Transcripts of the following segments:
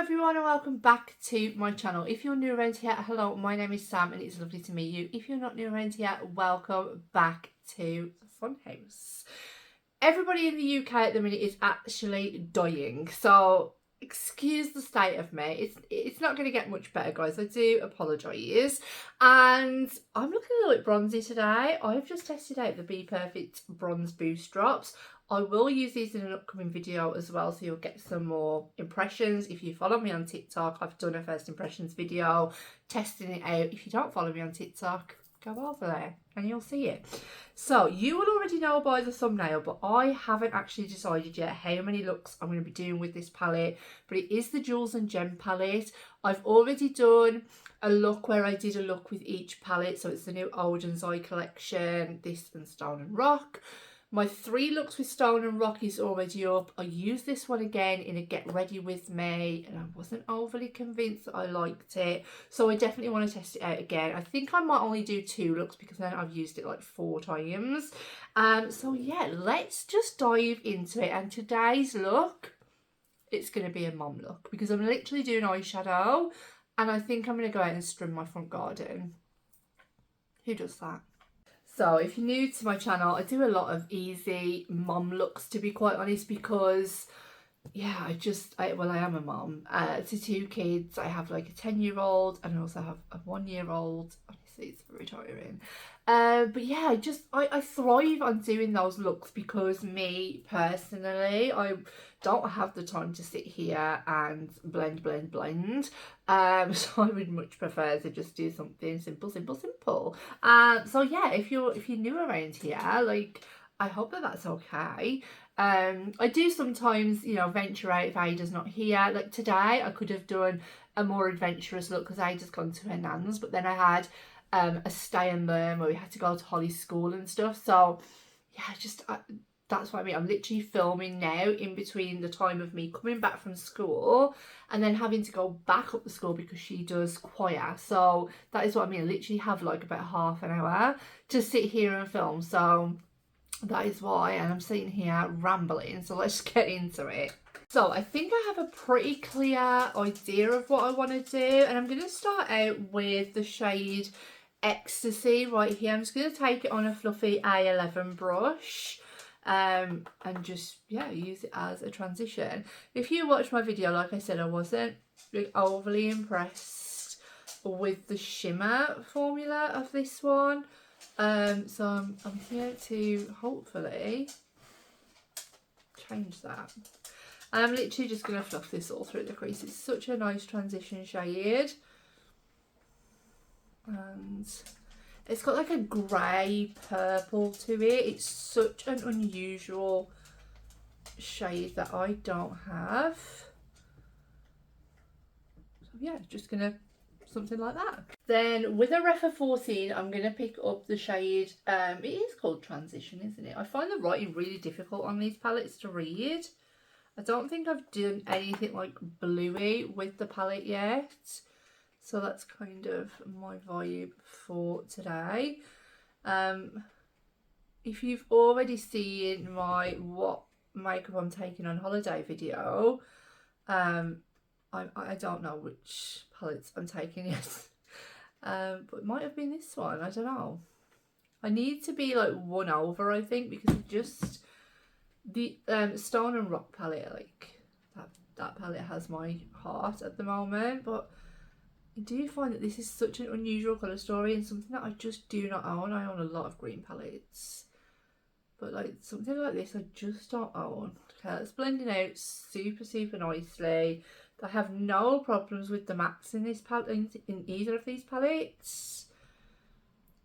everyone and welcome back to my channel. If you're new around here, hello, my name is Sam and it's lovely to meet you. If you're not new around here, welcome back to Funhouse. Everybody in the UK at the minute is actually dying, so excuse the state of me. It's not going to get much better, guys. I do apologise. And I'm looking a little bit bronzy today. I've just tested out the Be Perfect Bronze Boost Drops. I will use these in an upcoming video as well, so you'll get some more impressions. If you follow me on TikTok, I've done a first impressions video testing it out. If you don't follow me on TikTok, go over there and you'll see it. So you will already know by the thumbnail, but I haven't actually decided yet how many looks I'm going to be doing with this palette, but it is the Jewels and Gem palette. I've already done a look where I did a look with each palette, so it's the new Odens Eye collection, this and Stone and Rock. My 3 looks with Stone and Rock is already up. I used this one again in a Get Ready With Me and I wasn't overly convinced that I liked it. So I definitely want to test it out again. I think I might only do 2 looks because then I've used it like 4 times. So yeah, let's just dive into it. And today's look, it's going to be a mom look because I'm literally doing eyeshadow and I think I'm going to go out and trim my front garden. Who does that? So if you're new to my channel, I do a lot of easy mum looks, to be quite honest, because yeah, I am a mum to 2 kids. I have like a 10-year-old and I also have a 1-year-old. Honestly, it's very tiring. But yeah, I thrive on doing those looks because me personally, I don't have the time to sit here and blend. So I would much prefer to just do something simple. So yeah, if you're new around here, like, I hope that that's okay. I do sometimes, you know, venture out if Ada's not here. Like today, I could have done a more adventurous look because Ada's gone to her nan's, but then I had a stay and learn where we had to go to Holly's school and stuff. So yeah, that's what I mean. I'm literally filming now in between the time of me coming back from school and then having to go back up the school because she does choir. So that is what I mean. I literally have like about half an hour to sit here and film. So that is why, and I'm sitting here rambling. So let's get into it. So I think I have a pretty clear idea of what I want to do. And I'm going to start out with the shade Ecstasy right here. I'm just going to take it on a fluffy A11 brush and just, yeah, use it as a transition. If you watch my video, like I said, I wasn't like overly impressed with the shimmer formula of this one. So I'm here to hopefully change that. And I'm literally just going to fluff this all through the crease. It's such a nice transition shade. And it's got like a grey purple to it. It's such an unusual shade that I don't have. So yeah, just gonna something like that. Then with a Refa 14, I'm gonna pick up the shade, it is called Transition, isn't it? I find the writing really difficult on these palettes to read. I don't think I've done anything like bluey with the palette yet. So that's kind of my vibe for today. If you've already seen my what makeup I'm taking on holiday video, I don't know which palettes I'm taking yet. But it might have been this one, I don't know. I need to be like 1 over, I think, because just the Stone and Rock palette, like that palette has my heart at the moment, but I do find that this is such an unusual colour story and something that I just do not own. I own a lot of green palettes, but like something like this I just don't own. Okay, it's blending out super nicely. I have no problems with the mattes in this palette, in either of these palettes.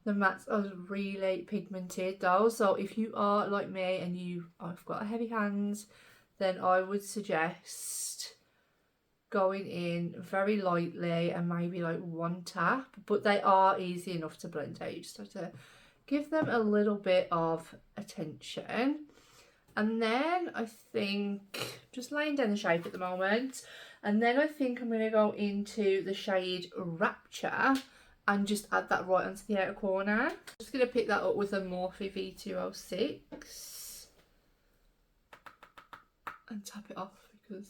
The mattes are really pigmented though, so if you are like me and I've got heavy hands, then I would suggest going in very lightly and maybe like 1 tap, but they are easy enough to blend out. You just have to give them a little bit of attention. And then I think just laying down the shape at the moment, and then I think I'm going to go into the shade Rapture and just add that right onto the outer corner. I'm just going to pick that up with a Morphe V206 and tap it off because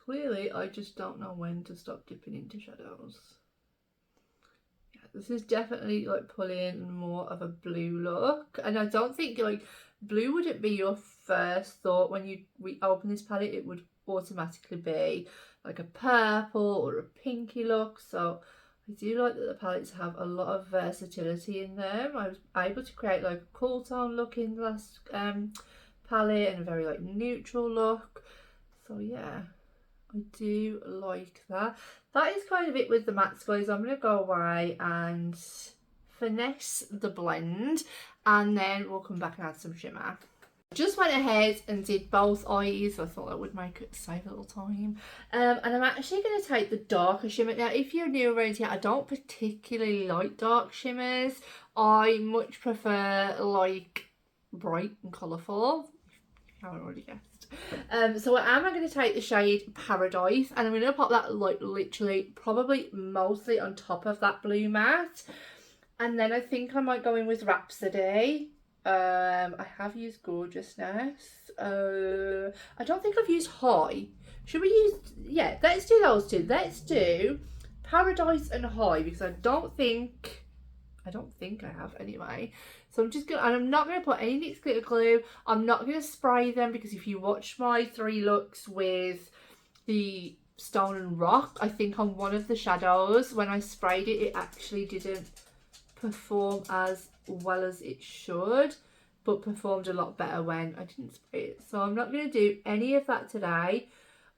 clearly I just don't know when to stop dipping into shadows. Yeah, this is definitely like pulling more of a blue look, and I don't think like blue wouldn't be your first thought when you open this palette. It would automatically be like a purple or a pinky look. So I do like that the palettes have a lot of versatility in them. I was able to create like a cool tone look in the last palette and a very like neutral look. So yeah, I do like that. That is kind of it with the mattes, guys. I'm going to go away and finesse the blend, and then we'll come back and add some shimmer. Just went ahead and did both eyes. I thought that would make it save a little time. And I'm actually going to take the darker shimmer. Now, if you're new around here, I don't particularly like dark shimmers. I much prefer like bright and colourful, if you haven't already guessed. So I'm going to take the shade Paradise, and I'm going to pop that like literally probably mostly on top of that blue matte. And then I think I might go in with Rhapsody. I have used Gorgeousness. I don't think I've used High. Should we use, yeah, let's do those two. Let's do Paradise and High, because I don't think I have anyway. So I'm just gonna, and I'm not gonna put any NYX glitter glue. I'm not gonna spray them, because if you watch my 3 looks with the Stone and Rock, I think on one of the shadows when I sprayed it, it actually didn't perform as well as it should, but performed a lot better when I didn't spray it. So I'm not going to do any of that today.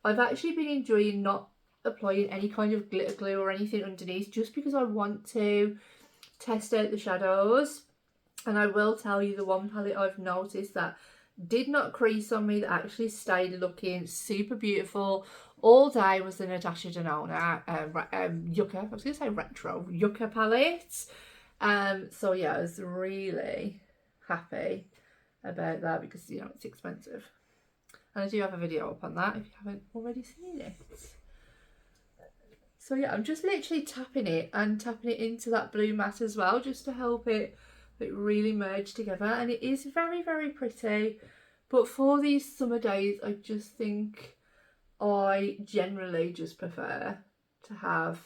I've actually been enjoying not applying any kind of glitter glue or anything underneath, just because I want to test out the shadows. And I will tell you, the one palette I've noticed that did not crease on me, that actually stayed looking super beautiful all day, was the Natasha Denona Yucca, I was going to say retro, Yucca palette. So yeah, I was really happy about that, because you know it's expensive, and I do have a video up on that if you haven't already seen it. So yeah, I'm just literally tapping it and tapping it into that blue matte as well, just to help it really merge together. And it is very, very pretty, but for these summer days, I just think I generally just prefer to have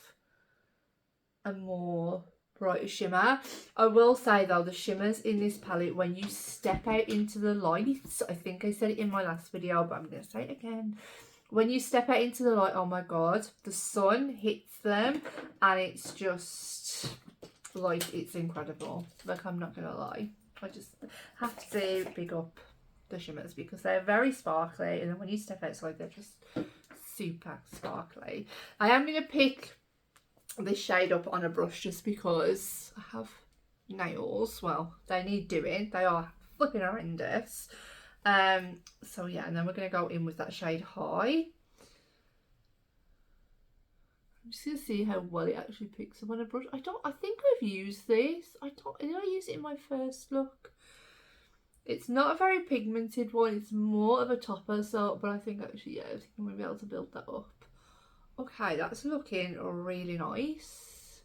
a more brighter shimmer. I will say though, the shimmers in this palette, when you step out into the lights, I think I said it in my last video, but I'm going to say it again. When you step out into the light, oh my god, the sun hits them and it's just like, it's incredible. Like, I'm not going to lie. I just have to big up the shimmers, because they're very sparkly, and then when you step outside, they're just super sparkly. I am going to pick this shade up on a brush, just because I have nails, well, they need doing, they are flipping horrendous. So yeah, and then we're going to go in with that shade High. I'm just going to see how well it actually picks up on a brush. I think I've used this. Did I use it in my first look? It's not a very pigmented one, it's more of a topper, so, but I think actually, yeah, I think I'm going to be able to build that up. Okay, that's looking really nice.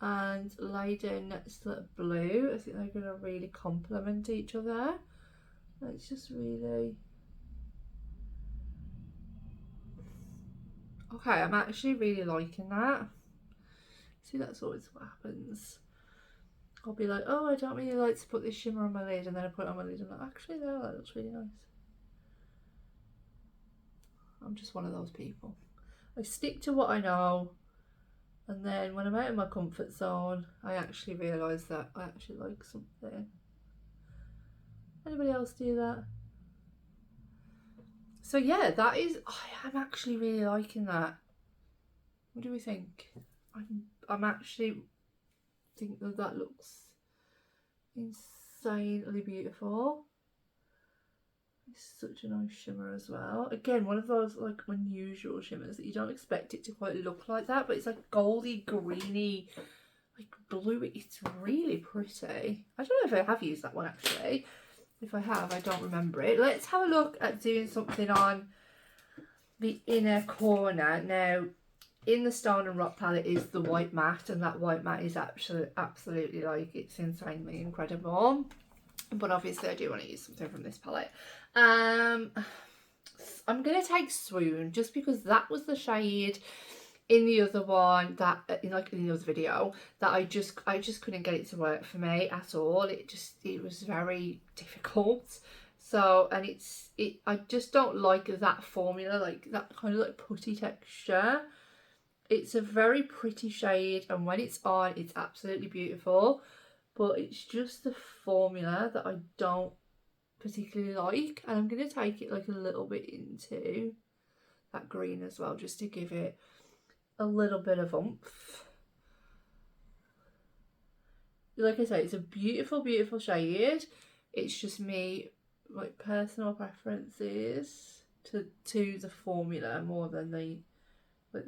And laden next to that blue, I think they're going to really complement each other. It's just really... Okay, I'm actually really liking that. See, that's always what happens. I'll be like, oh, I don't really like to put this shimmer on my lid, and then I put it on my lid and I'm like, actually no, that looks really nice. I'm just one of those people. I stick to what I know, and then when I'm out of my comfort zone, I actually realise that I actually like something. Anybody else do that? So yeah, that is, I'm actually really liking that. What do we think? I'm actually think that looks insanely beautiful. It's such a nice shimmer as well. Again, one of those like unusual shimmers that you don't expect it to quite look like that, but it's like goldy, greeny, like blue. It's really pretty. I don't know if I have used that one actually. If I have, I don't remember it. Let's have a look at doing something on the inner corner. Now, in the Stone and Rock palette is the white matte, and that white matte is absolutely like, it's insanely incredible. But obviously I do want to use something from this palette. I'm going to take Swoon just because that was the shade in the other one that in the other video that I just couldn't get it to work for me at all. It was very difficult. So, and I just don't like that formula, like that kind of like putty texture. It's a very pretty shade, and when it's on, it's absolutely beautiful, but it's just the formula that I don't particularly like. And I'm going to take it like a little bit into that green as well, just to give it a little bit of oomph. Like I say, it's a beautiful, beautiful shade. It's just me, like, personal preferences to the formula more than the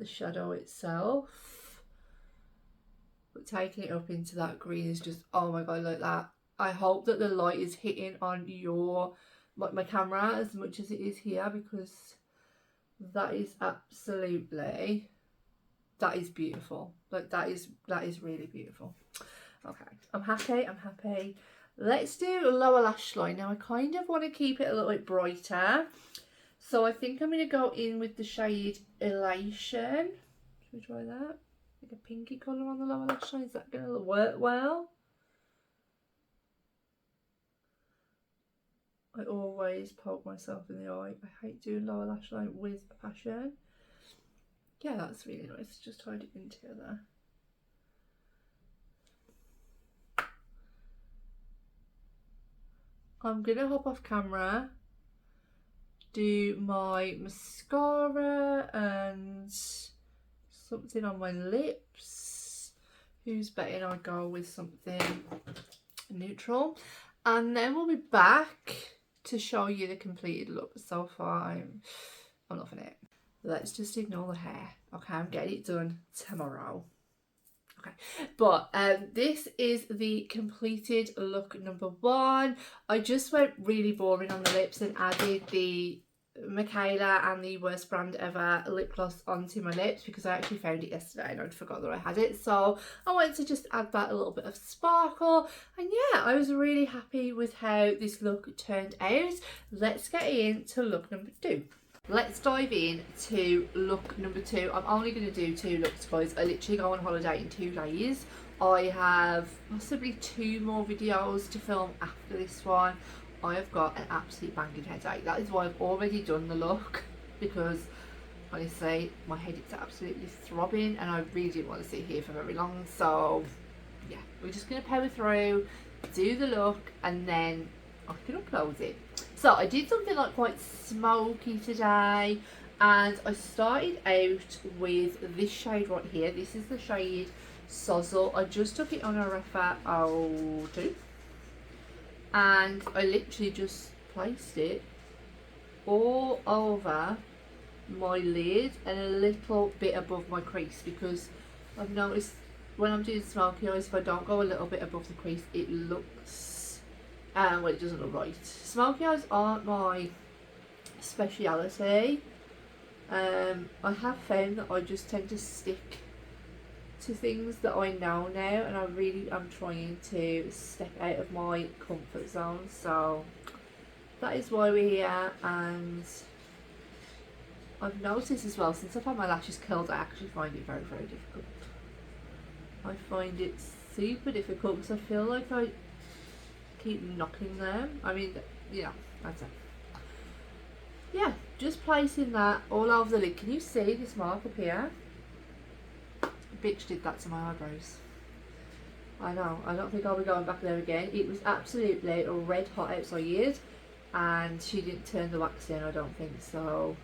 shadow itself. But taking it up into that green is just, oh my god, like that. I hope that the light is hitting on your, like, my camera as much as it is here, because that is absolutely, that is beautiful. Like, that is really beautiful. Okay, I'm happy. Let's do a lower lash line. Now I kind of want to keep it a little bit brighter, so I think I'm going to go in with the shade Elation. Should we try that? Like a pinky colour on the lower lash line. Is that going to work well? I always poke myself in the eye. I hate doing lower lash line with passion. Yeah, that's really nice. Just tied it in together. I'm going to hop off camera, do my mascara and something on my lips. Who's betting I go with something neutral? And then we'll be back to show you the completed look. So far, I'm loving it. Let's just ignore the hair. Okay, I'm getting it done tomorrow. Okay, but this is the completed look number 1. I just went really boring on the lips and added the Michaela and the Worst Brand Ever lip gloss onto my lips because I actually found it yesterday and I'd forgot that I had it, so I wanted to just add that a little bit of sparkle. And yeah, I was really happy with how this look turned out. Let's get into look number 2. Let's dive in to look number 2. I'm only going to do 2 looks, guys. I literally go on holiday in 2 days. I have possibly 2 more videos to film after this one. I have got an absolute banging headache. That is why I've already done the look, because honestly my head is absolutely throbbing and I really didn't want to sit here for very long. So yeah, we're just going to power through, do the look, and then I can upload it. So I did something like quite smoky today, and I started out with this shade right here. This is the shade Sozzle. I just took it on a Refa 02 and I literally just placed it all over my lid and a little bit above my crease, because I've noticed when I'm doing smoky eyes, if I don't go a little bit above the crease, it looks well, it doesn't look right. Smoky eyes aren't my speciality. I have found that I just tend to stick to things that I know now, and I really am trying to step out of my comfort zone. So that is why we're here. And I've noticed as well, since I've had my lashes curled, I actually find it very, very difficult. I find it super difficult because I feel like I keep knocking them. I mean, yeah, that's it. Yeah, just placing that all over the lid. Can you see this mark up here? Bitch did that to my eyebrows. I know, I don't think I'll be going back there again. It was absolutely red hot outside and she didn't turn the wax in, I don't think. So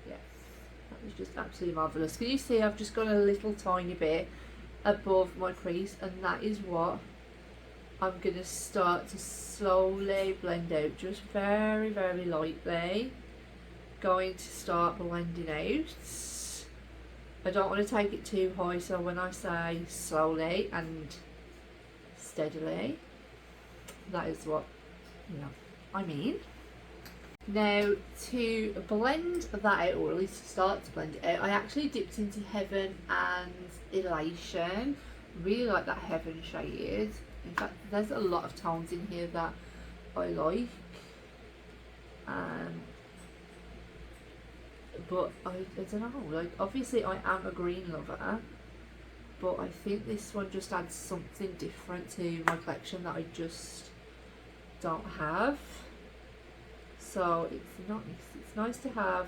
yeah, that was just absolutely marvellous. Can you see I've just got a little tiny bit above my crease, and that is what I'm going to start to slowly blend out, just very, very lightly. Going to start blending out. I don't want to take it too high, so when I say slowly and steadily, that is what, you know, I mean. Now, to blend that out, or at least start to blend it out, I actually dipped into Heaven and Elation. Really like that Heaven shade. In fact, there's a lot of tones in here that I like. but I don't know, like obviously I am a green lover, but I think this one just adds something different to my collection that I just don't have. So it's nice to have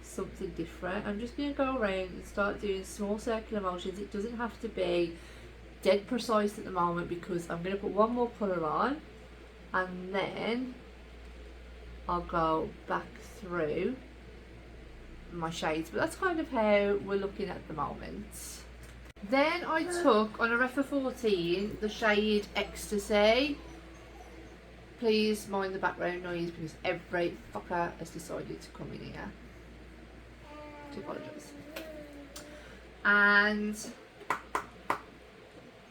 something different. I'm just going to go around and start doing small circular motions. It doesn't have to be dead precise at the moment, because I'm going to put one more colour on and then I'll go back through my shades, but that's kind of how we're looking at the moment. Then I took on a Refa 14 the shade Ecstasy. Please mind the background noise because every fucker has decided to come in here. To apologise. And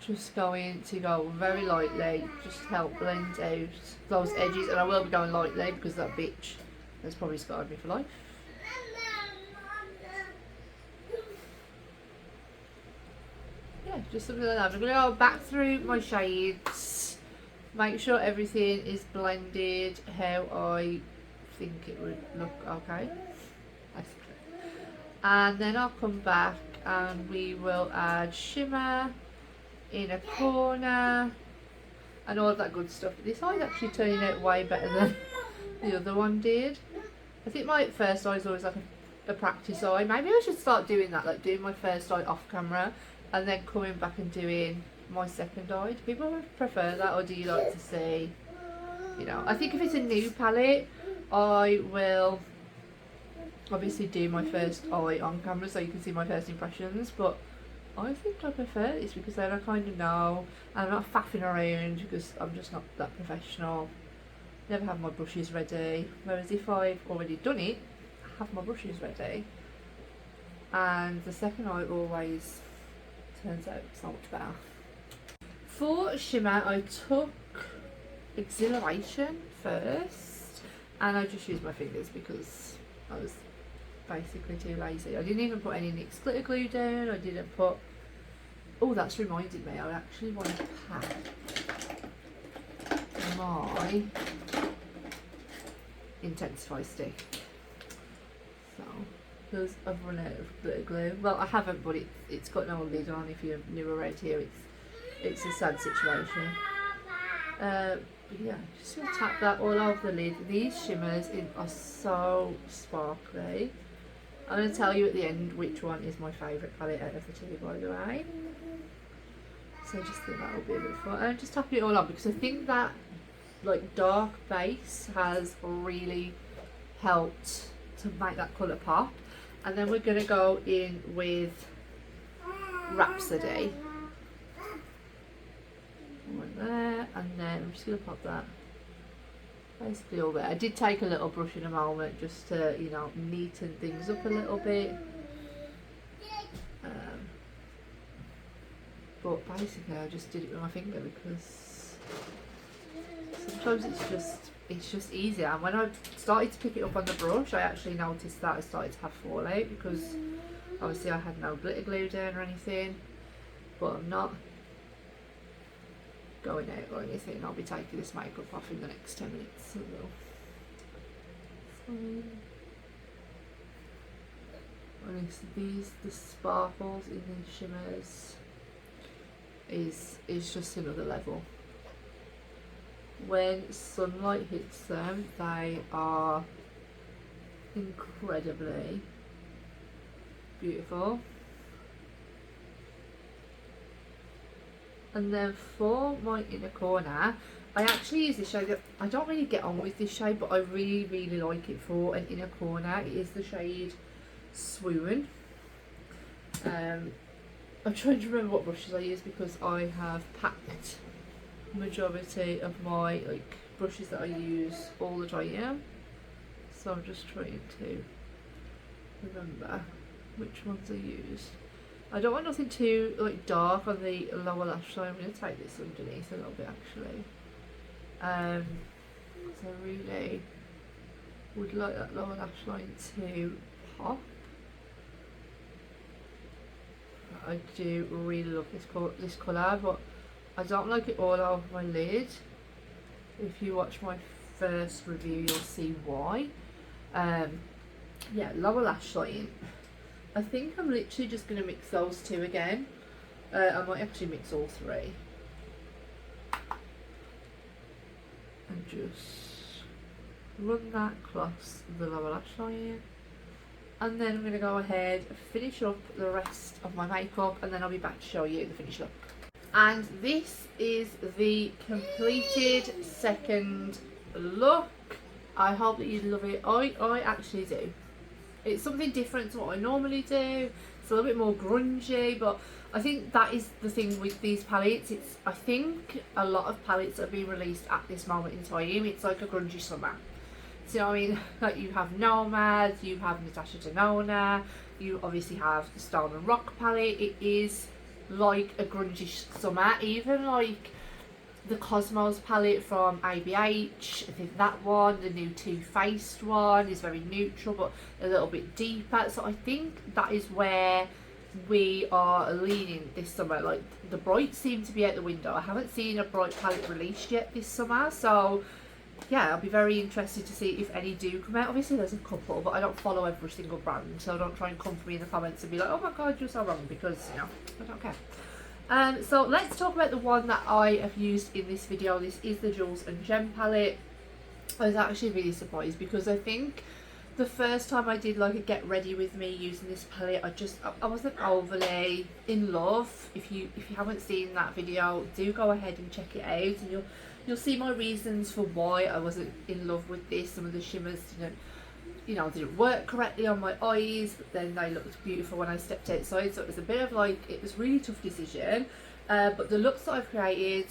just going to go very lightly, just help blend out those edges, and I will be going lightly because that bitch has probably scarred me for life. Yeah, just something like that. I'm going to go back through my shades, make sure everything is blended how I think it would look okay. And then I'll come back and we will add shimmer in a corner and all of that good stuff. This eye's actually turning out way better than the other one did. I think my first eye is always like a practice eye. Maybe I should start doing that, like doing my first eye off camera and then coming back and doing my second eye. Do people prefer that, or do you like to see, you know? I think if it's a new palette, I will obviously do my first eye on camera so you can see my first impressions, but I think I prefer this because then I kind of know, and I'm not faffing around because I'm just not that professional. Never have my brushes ready, whereas if I've already done it, I have my brushes ready, and the second eye always turns out so much better. For shimmer, I took Exhilaration first, and I just used my fingers because I was basically too lazy. I didn't even put any NYX glitter glue down. I didn't put... Oh, that's reminded me, I actually want to pack my Intensify stick. So, because I've run out of glitter glue. Well, I haven't, but it's got no lid on. If you're new around here, it's a sad situation. Yeah, just going to tap that all over the lid. These shimmers are so sparkly. I'm going to tell you at the end which one is my favourite palette out of the two, by the way. So I just think that will be a bit fun. And I'm just tapping it all on because I think that like dark base has really helped to make that colour pop. And then we're going to go in with Rhapsody. One there, and then I'm just going to pop that basically all there. I did take a little brush in a moment just to, you know, neaten things up a little bit. But basically I just did it with my finger because sometimes it's just easier. And when I started to pick it up on the brush, I actually noticed that I started to have fallout because obviously I had no glitter glue down or anything. But I'm not going out or anything. I'll be taking this makeup off in the next 10 minutes. Honestly, the sparkles in these shimmers is just another level. When sunlight hits them, they are incredibly beautiful. And then for my inner corner, I actually use this shade. I don't really get on with this shade, but I really like it for an inner corner. It is the shade Swoon. I'm trying to remember what brushes I use because I have packed majority of my like brushes that I use all the time. So I'm just trying to remember which ones I use. I don't want nothing too like dark on the lower lash line. I'm going to take this underneath a little bit actually. So I really would like that lower lash line to pop. I do really love this colour, but I don't like it all over my lid. If you watch my first review, you'll see why. yeah, lower lash line. I think I'm literally just going to mix those two again. I might actually mix all three. And just run that across the lower lash line. And then I'm going to go ahead, finish up the rest of my makeup, and then I'll be back to show you the finished look. And this is the completed second look. I hope that you love it. I actually do. It's something different to what I normally do. It's a little bit more grungy, but I think that is the thing with these palettes. I think a lot of palettes that are being released at this moment in time, it's like a grungy summer. So, I mean, like you have Nomad, you have Natasha Denona, you obviously have the Stone and Rock palette. It is like a grungy summer. Even like the Cosmos palette from ABH, I think that one, the new Too Faced one, is very neutral but a little bit deeper. So I think that is where we are leaning this summer. Like the brights seem to be out the window. I haven't seen a bright palette released yet this summer, so yeah, I'll be very interested to see if any do come out. Obviously there's a couple, but I don't follow every single brand, so don't try and come for me in the comments and be like, oh my god, you're so wrong, because, you know, I don't care. So let's talk about the one that I have used in this video. This is the Jewels and Gem palette. I was actually really surprised because I think the first time I did like a get ready with me using this palette, I wasn't overly in love. If you haven't seen that video, do go ahead and check it out, and you'll see my reasons for why I wasn't in love with this. Some of the shimmers didn't work correctly on my eyes, but then they looked beautiful when I stepped outside. So it was a bit of like, it was a really tough decision. But the looks that I've created,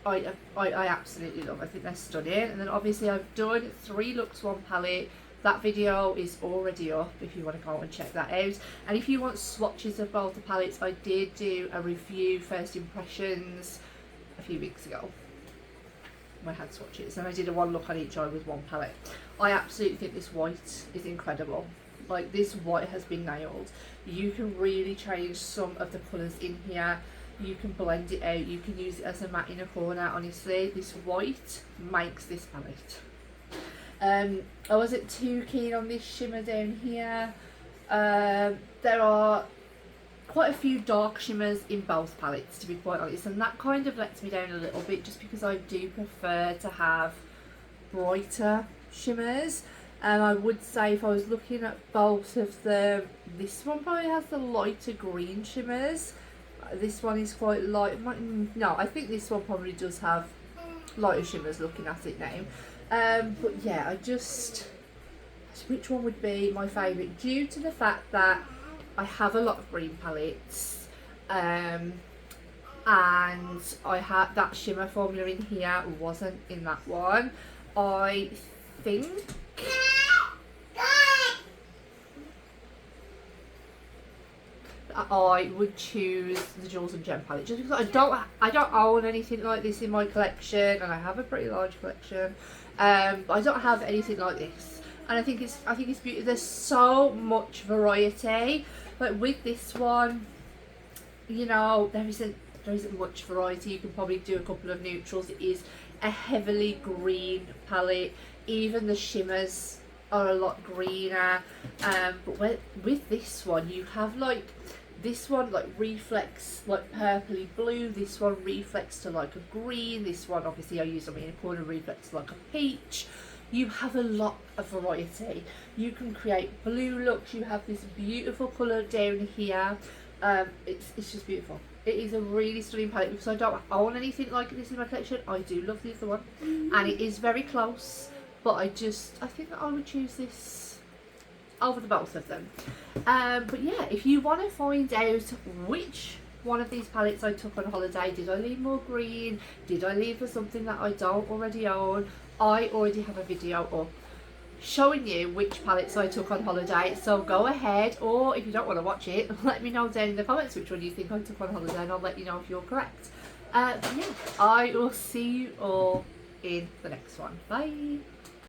I absolutely love. I think they're stunning. And then obviously I've done 3 looks, 1 palette. That video is already up if you want to go and check that out. And if you want swatches of both the palettes, I did do a review, first impressions, a few weeks ago. I had swatches, and I did a 1 look on each eye with 1 palette. I absolutely think this white is incredible. Like, this white has been nailed. You can really change some of the colours in here. You can blend it out. You can use it as a matte in a corner. Honestly, this white makes this palette. I wasn't too keen on this shimmer down here. There are quite a few dark shimmers in both palettes, to be quite honest, and that kind of lets me down a little bit, just because I do prefer to have brighter shimmers. And I would say if I was looking at both of them, this one probably has the lighter green shimmers. This one is quite light. No, I think this one probably does have lighter shimmers looking at it now. But yeah, which one would be my favourite, due to the fact that I have a lot of green palettes, and I had that shimmer formula in here, wasn't in that one. I think I would choose the Jewels and Gem palette, just because I don't own anything like this in my collection, and I have a pretty large collection, but I don't have anything like this, and I think it's beautiful. There's so much variety. But with this one, you know, there isn't much variety. You can probably do a couple of neutrals. It is a heavily green palette. Even the shimmers are a lot greener. But with this one, you have like, this one like reflects like purpley blue. This one reflects to like a green. This one, obviously I use them in a corner, reflects like a peach. You have a lot of variety. You can create blue looks. You have this beautiful colour down here. It's just beautiful. It is a really stunning palette, because I don't own anything like this in my collection. I do love the other one, and it is very close, but I think that I would choose this over the both of them. But yeah, if you want to find out which one of these palettes I took on holiday, did I leave more green, did I leave for something that I don't already own, I already have a video up showing you which palettes I took on holiday. So go ahead, or if you don't want to watch it, let me know down in the comments which one you think I took on holiday, and I'll let you know if you're correct. Yeah, I will see you all in the next one. Bye.